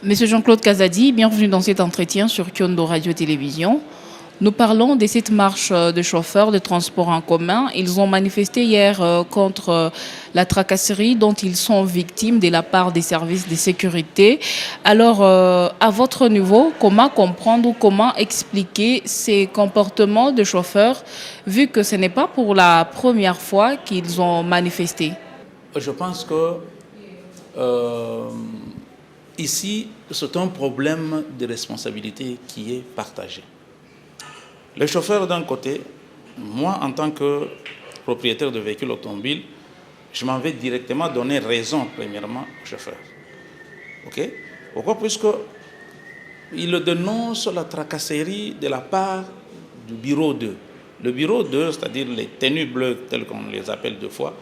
Monsieur Jean-Claude Kazadi, bienvenue dans cet entretien sur Kyondo Radio-Télévision. Nous parlons de cette marche de chauffeurs de transport en commun. Ils ont manifesté hier contre la tracasserie dont ils sont victimes de la part des services de sécurité. Alors, à votre niveau, comment comprendre ou comment expliquer ces comportements de chauffeurs, vu que ce n'est pas pour la première fois qu'ils ont manifesté? Je pense que ici, c'est un problème de responsabilité qui est partagé. Les chauffeurs d'un côté, moi en tant que propriétaire de véhicules automobiles, je m'en vais directement donner raison premièrement aux chauffeurs. Ok? Pourquoi? Puisqu'ils dénoncent la tracasserie de la part du bureau 2. Le bureau 2, c'est-à-dire les tenues bleues telles qu'on les appelle deux fois,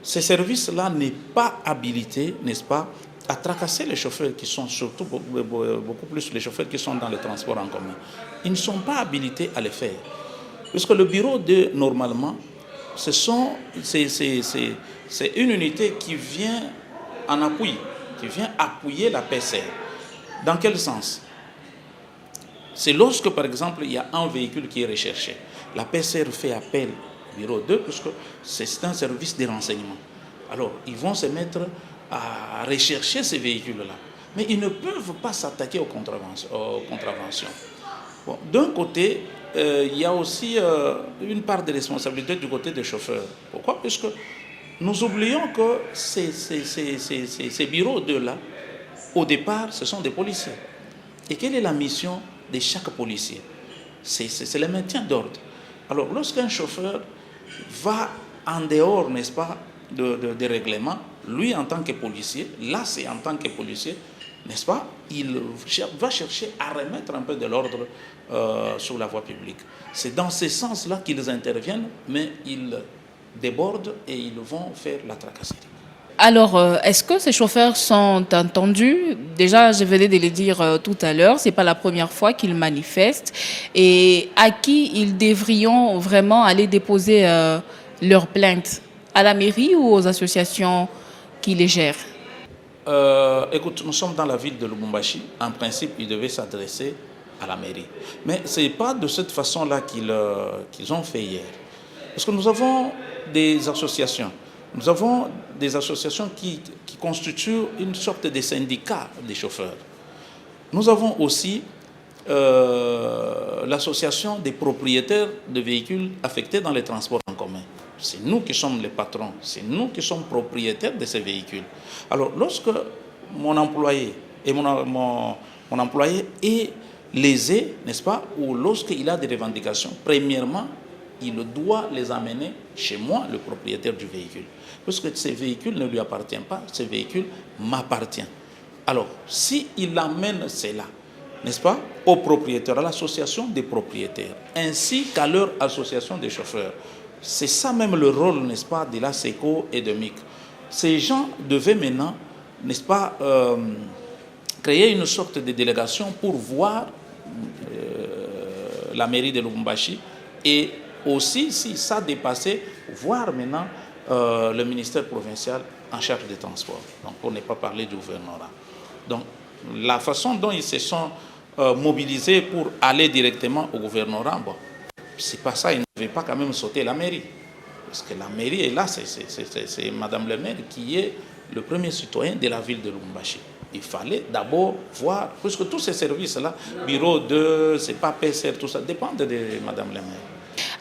ce service-là n'est pas habilité, n'est-ce pas, à tracasser les chauffeurs qui sont surtout beaucoup plus les chauffeurs qui sont dans le transport en commun. Ils ne sont pas habilités à le faire. Puisque le bureau 2, normalement, c'est une unité qui vient en appui, qui vient appuyer la PCR. Dans quel sens? C'est lorsque, par exemple, il y a un véhicule qui est recherché. La PCR fait appel au bureau 2, puisque c'est un service de renseignement. Alors, ils vont se mettre à rechercher ces véhicules-là. Mais ils ne peuvent pas s'attaquer aux contraventions. Bon, d'un côté, il y a aussi une part de responsabilité du côté des chauffeurs. Pourquoi? Puisque nous oublions que ces bureaux 2-là, au départ, ce sont des policiers. Et quelle est la mission de chaque policier? C'est le maintien d'ordre. Alors, lorsqu'un chauffeur va en dehors, n'est-ce pas, des règlements, lui en tant que policier, là c'est en tant que policier, n'est-ce pas, il va chercher à remettre un peu de l'ordre sur la voie publique. C'est dans ce sens-là qu'ils interviennent, mais ils débordent et ils vont faire la tracasserie. Alors, est-ce que ces chauffeurs sont entendus? Déjà, je venais de le dire tout à l'heure, ce n'est pas la première fois qu'ils manifestent. Et à qui ils devrions vraiment aller déposer leur plainte? À la mairie ou aux associations qui les gèrent? Écoute, nous sommes dans la ville de Lubumbashi. En principe, ils devaient s'adresser à la mairie. Mais ce n'est pas de cette façon-là qu'ils ont fait hier. Parce que nous avons des associations. Nous avons des associations qui constituent une sorte de syndicat des chauffeurs. Nous avons aussi l'association des propriétaires de véhicules affectés dans les transports en commun. C'est nous qui sommes les patrons, c'est nous qui sommes propriétaires de ces véhicules. Alors, lorsque mon employé est lésé, n'est-ce pas, ou lorsqu'il a des revendications, premièrement, il doit les amener chez moi, le propriétaire du véhicule. Parce que ces véhicules ne lui appartiennent pas, ces véhicules m'appartiennent. Alors, s'il amène cela, n'est-ce pas, au propriétaire, à l'association des propriétaires, ainsi qu'à leur association des chauffeurs, c'est ça même le rôle, n'est-ce pas, de la SECO et de MIC. Ces gens devaient maintenant, n'est-ce pas, créer une sorte de délégation pour voir la mairie de Lubumbashi et aussi, si ça dépassait, voir maintenant le ministère provincial en charge des transports. Donc, pour ne pas parler du gouvernorat. Donc, la façon dont ils se sont mobilisés pour aller directement au gouvernorat, bon, c'est pas ça, ils ne devaient pas quand même sauter la mairie. Parce que la mairie est là, c'est Madame le maire qui est le premier citoyen de la ville de Lubumbashi. Il fallait d'abord voir, puisque tous ces services-là, bureau 2, c'est pas PCR, tout ça, dépendent de Madame le maire.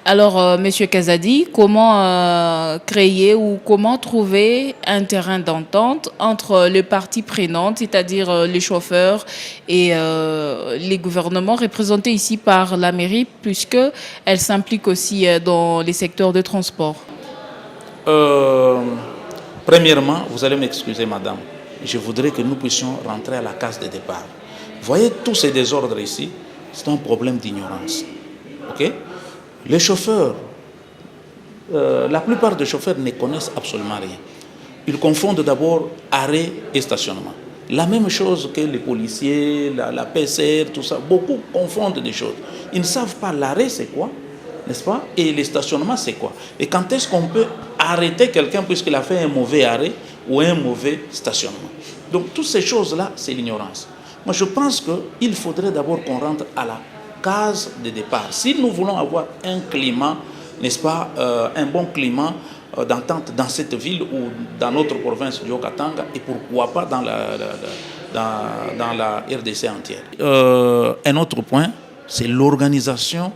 Alors, Monsieur Kazadi, comment créer ou comment trouver un terrain d'entente entre les parties prenantes, c'est-à-dire les chauffeurs et les gouvernements représentés ici par la mairie, puisqu'elle s'implique aussi dans les secteurs de transport? Premièrement, vous allez m'excuser, madame, je voudrais que nous puissions rentrer à la case de départ. Vous voyez tous ces désordres ici, c'est un problème d'ignorance. Ok? Les chauffeurs, la plupart des chauffeurs ne connaissent absolument rien. Ils confondent d'abord arrêt et stationnement. La même chose que les policiers, la PCR, tout ça. Beaucoup confondent des choses. Ils ne savent pas l'arrêt c'est quoi, n'est-ce pas? Et le stationnement c'est quoi? Et quand est-ce qu'on peut arrêter quelqu'un puisqu'il a fait un mauvais arrêt ou un mauvais stationnement? Donc toutes ces choses-là, c'est l'ignorance. Moi, je pense qu'il faudrait d'abord qu'on rentre à la case de départ. Si nous voulons avoir un climat, n'est-ce pas, un bon climat d'entente dans cette ville ou dans notre province du Haut-Katanga, et pourquoi pas dans la RDC entière. Un autre point, c'est l'organisation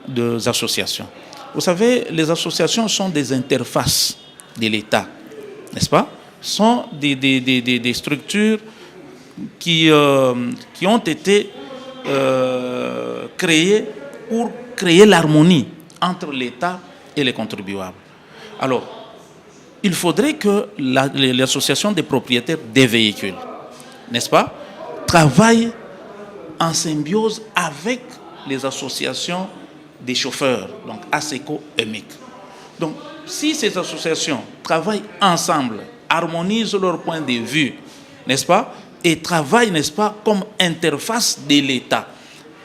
des associations. Vous savez, les associations sont des interfaces de l'État, n'est-ce pas? Sont des structures qui ont été créées pour créer l'harmonie entre l'État et les contribuables. Alors, il faudrait que l'association des propriétaires des véhicules, n'est-ce pas, travaille en symbiose avec les associations des chauffeurs, donc ASECO et MIC. Donc, si ces associations travaillent ensemble, harmonisent leurs points de vue, n'est-ce pas, et travaillent, n'est-ce pas, comme interface de l'État,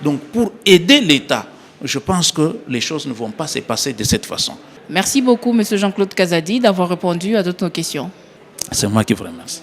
donc pour aider l'État, je pense que les choses ne vont pas se passer de cette façon. Merci beaucoup, M. Jean-Claude Kazadi, d'avoir répondu à toutes nos questions. C'est moi qui vous remercie.